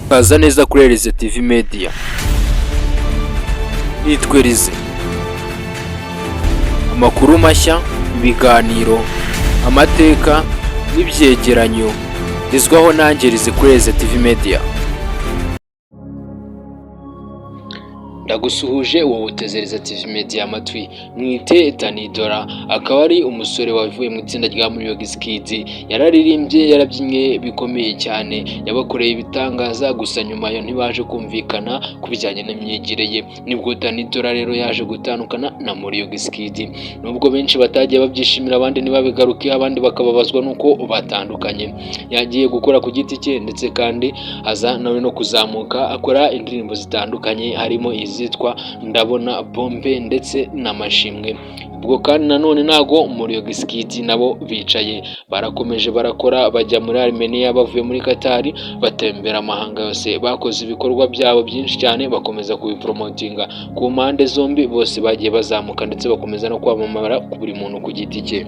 Kaza neza kuri Elize TV Media. Nitwe Elize. Amakuru mashya, ibiganiro, amateka n'ibyegeranyo bizwaho nanjye Elize kuri Elize TV Media. Ndagusuhuje wowe utezereza TV Media amatwi. Mwite Danidora, akaba ari umusore wavuye mu itsinda rya Muriyogizikidi. Yararirimbye, yarabyinnye bikomeye cyane, yabakoreye ibitangaza, gusa nyuma yo ntibaje kumvikana kubijyanye n'imyigire ye. Nibwo Danidora rero yaje gutandukana na Muriyogizikidi. Nubwo benshi batagiye babyishimira, abandi ntibabigaruke, abandi bakababazwa nuko batandukanye. Yagiye gukora ku giti cye, ndetse kandi aza nawe no kuzamuka akora indirimbo zitandukanye, harimo izitwa Ndabona, Bombe ndetse n'Amashimwe. Ubwo kandi nanone ntago Muriyogizikidi nabo bicaye, barakomeje barakora, bajya muri Armenia, bavuye muri Qatar, batembera amahanga yose, bakoze ibikorwa byabo byinshi cyane, bakomeza kubipromotinga ku mpande zombi. Bose bagiye bazamuka ndetse bakomeza no kwamamara ku buri muntu ku giti cye.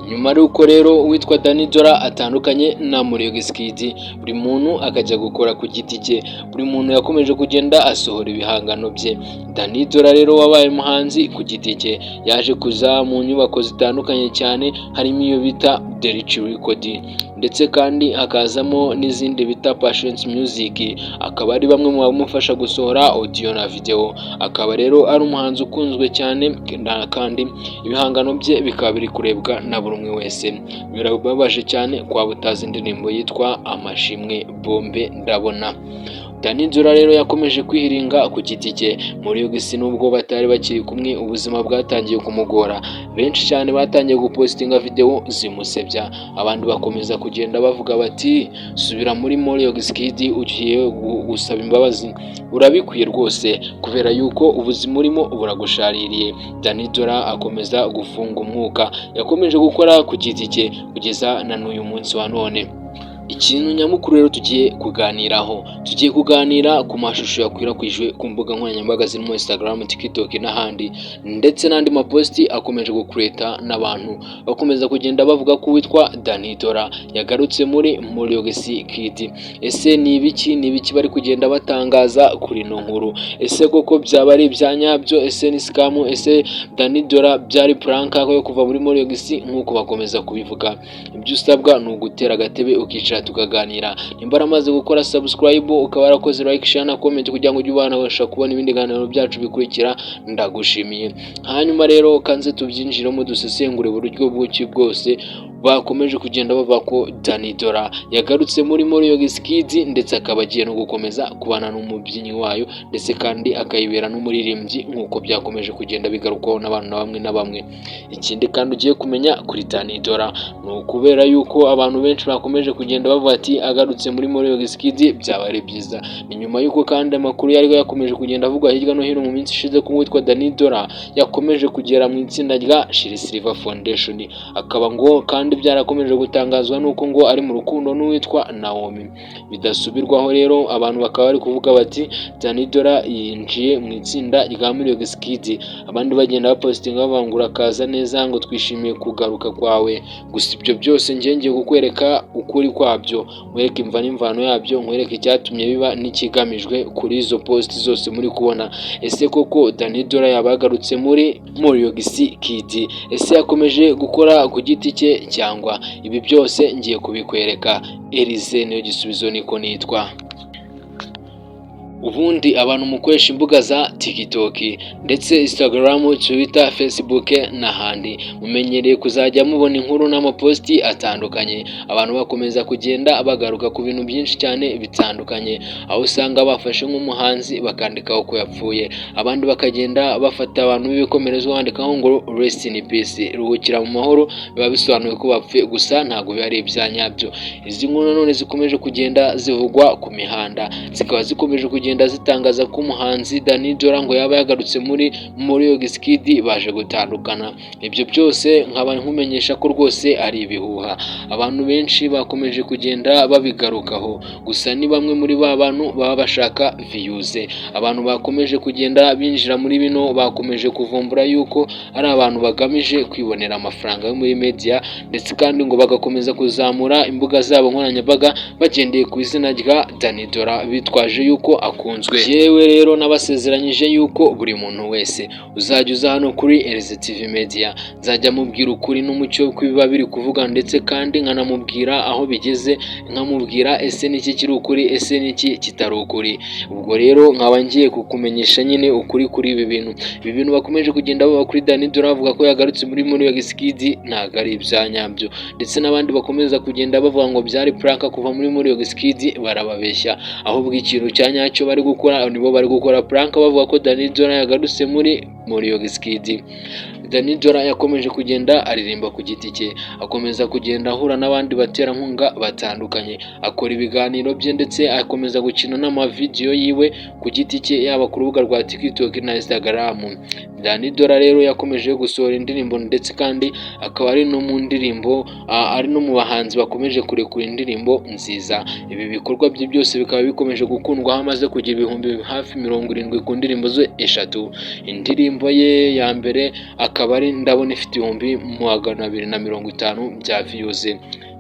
Nyuma y'uko rero witwa Danidora atandukanye na Muriyogizikidi, buri muntu akajya gukora ku giti cye, buri muntu yakomeje kugenda asohora ibihangano bye. Danidora rero wabaye umuhanzi ku giti cye, yaje kuza mu nyubako zitandukanye cyane, harimo iyo bita The Rich Record, ndetse kandi hakazamo n'izindi bita Passions Music, akaba ari bamwe mu bamufasha gusohora audio na video. Akaba rero ari umuhanzi ukunzwe cyane, kandi ibihangano bye bikaba biri kurebwa na buri umwe wese. Birababaje cyane kwa butazi indirimbo yitwa Amashimwe, Bombe, Ndabona. Danidora rero yakomeje kwihiringa ku giti cye. Muriyogizikidi nubwo batari bakiri kumwe, ubuzima bwatangiye kumugora. Benshi cyane batangiye gupostinga video zimusebya, abandi bakomeza kugenda bavuga bati subira muri Muriyogizikidi, ugiye gusaba imbabazi, urabikwiye rwose kubera yuko ubuzima urimo buragushaririye. Danidora akomeza gufunga umwuka, yakomeje gukora ku giti cye kugeza na n'uyu munsi wa none. Ikintu nyamukuru rero tugiye kuganira ku mashusho yakwirakwijwe ku mbuga nkoranyambaga zirimo Instagram, TikTok n'ahandi, ndetse n'andi maposti akomeje gukureta n'abantu bakomeza kugenda bavuga ko witwa Danidora yagarutse muri Muriyogizikidi. Ese ni ibiki bari kugenda batangaza kuri ino nkuru? Ese koko byaba ari ibya nyabyo? Ese ni scam? Ese Danidora byari prank yo kuva muri Muriyogizikidi nk'uko bakomeza kubivuga? Ibyo usabwa ni ugutera agatebe ukicara tukaganira. Nimba amaze gukora subscribe, ukaba warakoze like, share na comment kugira ngo ujye ubasha kubona ibindi biganiro byacu bikurikira, ndagushimiye. Hanyuma rero kanze tubyinjiremo dusesengure buryo bw'uki bwose bakomeje kugenda bavuga ko Danidora yagarutse muri Muriyogizikidi, ndetse akaba agiye no gukomeza kubana n'umubyinnyi wayo, ndetse kandi akayibera n'umuririmbyi nk'uko byakomeje kugenda bigarukwaho n'abantu bamwe na bamwe. Ikindi kandi ugiye kumenya kuri Danidora ni ukubera yuko abantu benshi bakomeje kugenda bavuga ati agarutse muri Muriyogizikidi byaba ari byiza. Ni nyuma yuko kandi amakuru yari yakomeje kugenda avugwa hirya no hino mu minsi ishize ko witwa Danidora yakomeje kugera mu itsinda rya Shiri Silver Foundation, akaba ngo kandi byarakomeje gutangazwa nuko ngo ari mu rukundo n'uwitwa Naomi. Bidasubirwaho rero abantu bakaba bari kuvuga bati Danidora yinjiye mu itsinda rya Muriyogizikidi, abandi bagenda bapostinga bavangura kaza neza ngo twishimiye kugaruka kwawe. Gusa ibyo byose ngiye kukwereka ukuri kwabyo, nkwereke imva n'imvano yabyo, nkwereke icyatumye biba n'ikigamijwe kuri izo post zose muri kubona. Ese koko Danidora yabagarutse muri Muriyogizikidi? Ese yakomeje gukora ku giti cye cyangwa? Ibi byose ngiye kubikwereka. Elize niyo gisubizo, niko nitwa. Ubundi abantu mukoresha imbuga za TikTok ndetse Instagram, Twitter, Facebook n'ahandi, mumenyereye kuzajya mubona inkuru n'amaposti atandukanye, abantu bakomeza kugenda bagaruka ku bintu byinshi cyane bitandukanye, aho usanga bafashe nk'umuhanzi bakandikaho ko yapfuye, abandi bakagenda bafata abantu b'ibikomerezo bandikaho ngo rest in peace, ruhukira mu mahoro, biba bisobanuye ko bapfuye, gusa ntabwo biba ari ibya nyabyo. Izi nkuru none zikomeje kugenda zivugwa ku mihanda, zikaba zikomeje kugenda kugenda zitangaza ko umuhanzi Danny Dora ngo yaba yagarutse muri Wizkid baje gutandukana. Ibyo byose nkaba nkumenyesha ko rwose ari ibihuha, abantu benshi bakomeje kugenda babigarukaho, gusa ni bamwe muri ba bantu baba bashaka views. Abantu bakomeje kugenda binjira muri bino bakomeje kuvumbura yuko ari abantu bagamije kwibonera amafaranga yo muri media, ndetse kandi ngo bagakomeza kuzamura imbuga zabo nkoranyambaga bagendeye ku izina rya Danny Dora bitwaje yuko akunzwe. Yewe rero nabasezeranyije yuko buri muntu wese uzajya uza hano kuri Elise TV Media nzajya mubwira ukuri n'umucyo kw'ibiba biri kuvuga, ndetse kandi nkanamubwira aho bigeze, nkamubwira ese niki kiri ukuri, ese niki kitari ukuri. Ubwo rero nkaba ngiye kukumenyesha nyine ukuri kuri ibi bintu bakomeje kugenda baba kuri Danny Dora bavuga ko yagarutse muri Wizkid, ntago ari ibya nyabyo, ndetse n'abandi bakomeza kugenda bavuga ngo byari prank kuva muri Wizkid barababeshya, ahubwo ikintu cya nyacyo bari gukora nibo bari gukora prank bavuga ko Danny Dora yagarutse muri Wizkid. Danny Dora yakomeje kugenda aririmba ku giti cye, akomeza kugenda ahura n'abandi baterankunga batandukanye, akora ibiganiro bye ndetse akomeza gukina n'amavideyo yiwe ku giti cye, yaba ku rubuga rwa TikTok na Instagram. Danny Dora rero yakomeje gusohora indirimbo, ndetse kandi akaba ari no mu ndirimbo ari no mu bahanzi bakomeje kurekura indirimbo nziza. Ibi bikorwa bye byose bikaba bikomeje gukundwa, aho amaze kugira ibihumbi hafi 70 ku ndirimbo ze 3. Indirimbo ye ya mbere akaba ari ndabona ifite ibihumbi 250 bya views.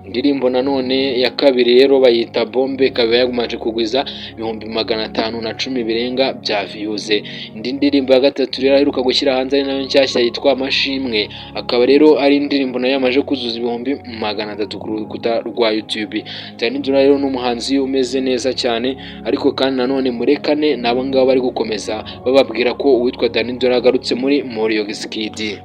Indirimbo nanone ya kabiri rero bayita Bombe, ikaba yagumanje kugwiza ibihumbi 510 birenga bya views. Indi ndirimbo ya gatatu rero aheruka gushyira hanze ari nayo nshyashya yitwa Amashimwe, akaba rero ari indirimbo nayo yamaje kuzuza ibihumbi 300 ku rukuta rwa YouTube. Danny Dora rero n'umuhanzi umeze neza cyane, ariko kandi nanone murekane nabo ngabo bari gukomeza bababwira ko uwitwa Danny Dora agarutse muri Wizkid.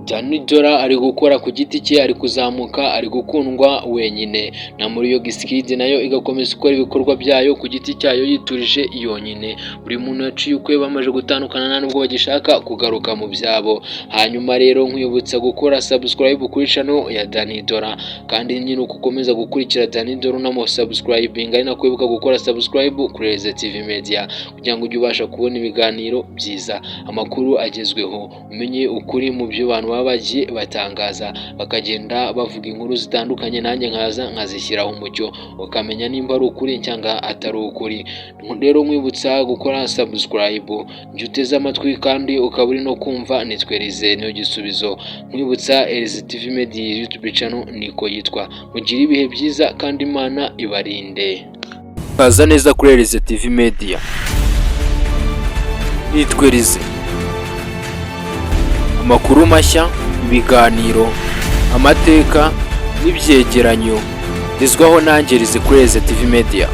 Danny Dora ari gukora ku giti cye, ari kuzamuka, ari gukundwa wenyine, na muri Wizkid nayo igakomeza gukora ibikorwa byayo ku giti cyayo yiturije yonyine. Buri muntu yaciye ukwe bamaje gutandukana nubwo bagishaka kugaruka mu byabo. Hanyuma rero nkwibutsa gukora subscribe kuri channel ya Danny Dora, kandi nyine ukomeza gukurikira Danny Dora unamo subscribing, ari nakwibuka gukora subscribe kuri Elise TV Media kugira ngo ujye ubasha kubona ibiganiro byiza, amakuru agezweho, umenye ukuri mu byo abantu bagiye batangaza, bakagenda bavuga inkuru zitandukanye, nanjye nkaza nkazishyiraho umucyo ukamenya nimba ari ukuri cyangwa atari ukuri. Rero nkwibutsa gukora subscribe, njye uteze amatwi kandi ukaba uri no kumva nitwe Elise niyo gisubizo. Nkwibutsa Elise TV Media YouTube channel niko yitwa. Mugire ibihe byiza kandi Imana ibarinde. Kaza neza kuri Elise TV Media, nitwe Elise. Amakuru mashya, ibiganiro, amateka n'ibyegeranyo bizwaho nanjye Elise kuri Elise TV Media.